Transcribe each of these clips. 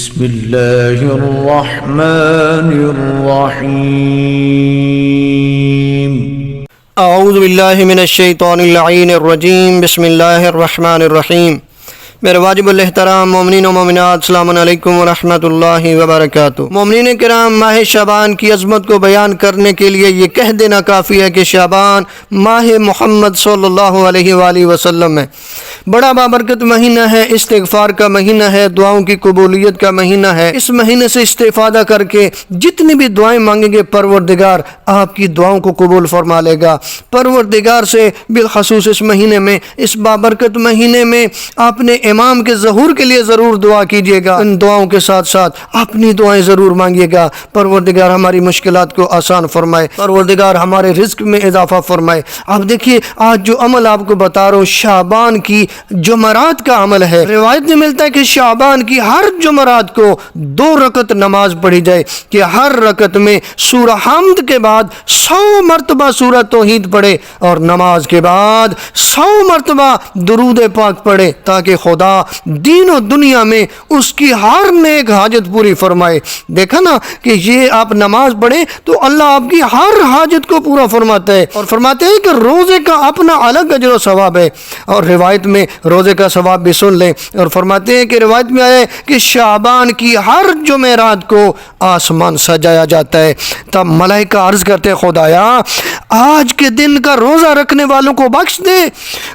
بسم اللہ الرحمن الرحیم اعوذ باللہ من الشیطان اللعین الرجیم بسم اللہ الرحمن الرحیم میرے واجب الاحترام مومنین و مومنات السلام علیکم ورحمۃ اللہ وبرکاتہ۔ مومنین کرام، ماہ شعبان کی عظمت کو بیان کرنے کے لیے یہ کہہ دینا کافی ہے کہ شعبان ماہ محمد صلی اللہ علیہ وآلہ وسلم ہے، بڑا بابرکت مہینہ ہے، استغفار کا مہینہ ہے، دعاؤں کی قبولیت کا مہینہ ہے۔ اس مہینے سے استفادہ کر کے جتنی بھی دعائیں مانگیں گے پروردگار آپ کی دعاؤں کو قبول فرما لے گا۔ پروردگار سے بالخصوص اس مہینے میں، اس بابرکت مہینے میں آپ نے امام کے ظہور کے لیے ضرور دعا کیجیے گا۔ ان دعاؤں کے ساتھ ساتھ اپنی دعائیں ضرور مانگیے گا۔ پروردگار ہماری مشکلات کو آسان فرمائے، پروردگار ہمارے رزق میں اضافہ فرمائے۔ آپ دیکھیے، آج جو عمل آپ کو بتا رہا ہوں شعبان کی جمعرات کا عمل ہے۔ روایت میں ملتا ہے کہ شعبان کی ہر جمعرات کو 2 رکعت نماز پڑھی جائے کہ ہر رکعت میں سورہ حمد کے بعد 100 مرتبہ سورہ توحید پڑھے اور نماز کے بعد 100 مرتبہ درود پاک پڑھے، تاکہ خدا دین و دنیا میں اس کی ہر نیک حاجت پوری فرمائے۔ دیکھا نا کہ یہ آپ نماز پڑھیں تو اللہ آپ کی ہر حاجت کو پورا فرماتا ہے، اور فرماتے ہیں کہ روزے کا اپنا الگ اجر و ثواب ہے۔ اور روایت میں روزے کا ثواب بھی سن لیں، اور فرماتے ہیں کہ روایت میں آیا ہے کہ شعبان کی ہر جمعرات کو آسمان سجایا جاتا ہے۔ تب ملائکہ عرض کرتے ہیں خدایا آج کے دن کا روزہ رکھنے والوں کو بخش دے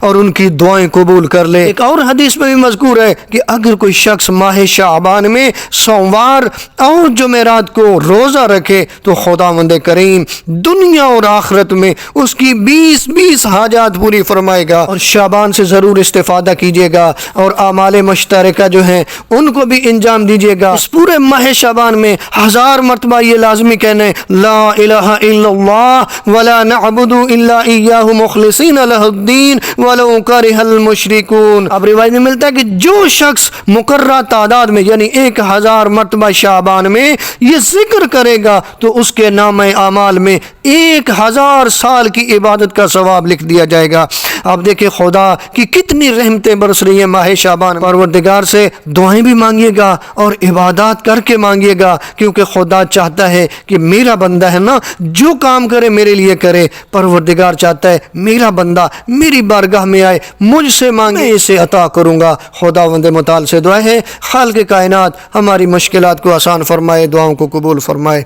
اور ان کی دعائیں قبول کر لے۔ ایک اور حدیث میں بھی مذکور ہے کہ اگر کوئی شخص ماہ شعبان میں سوموار اور جمعرات کو روزہ رکھے تو خداوند کریم دنیا اور آخرت میں اس کی 20 حاجات پوری فرمائے گا۔ اور شعبان سے ضرور استفادہ کیجیے گا اور اعمال مشترکہ جو ہیں ان کو بھی انجام دیجیے گا۔ اس پورے ماہ شعبان میں 1000 مرتبہ یہ لازمی کہنے لا الہ الا اللہ ولا نعبد الا ایاہ مخلصین لہ الدین ولو کرہ المشرکون۔ اب روایت میں ملتا ہے کہ جو شخص مقررہ تعداد میں یعنی 1000 مرتبہ شعبان میں یہ ذکر کرے گا تو اس کے نام اعمال میں 1000 سال کی عبادت کا ثواب لکھ دیا جائے گا۔ آپ دیکھیں خدا کی کتنی رحمتیں برس رہی ہیں ماہ شعبان۔ پروردگار سے دعائیں بھی مانگیے گا اور عبادات کر کے مانگیے گا، کیونکہ خدا چاہتا ہے کہ میرا بندہ ہے نا جو کام کرے میرے لیے کرے۔ پروردگار چاہتا ہے میرا بندہ میری بارگاہ میں آئے، مجھ سے مانگے، اسے عطا کروں گا۔ خداوند متعال سے دعا ہے خالق کائنات ہماری مشکلات کو آسان فرمائے، دعاؤں کو قبول فرمائے۔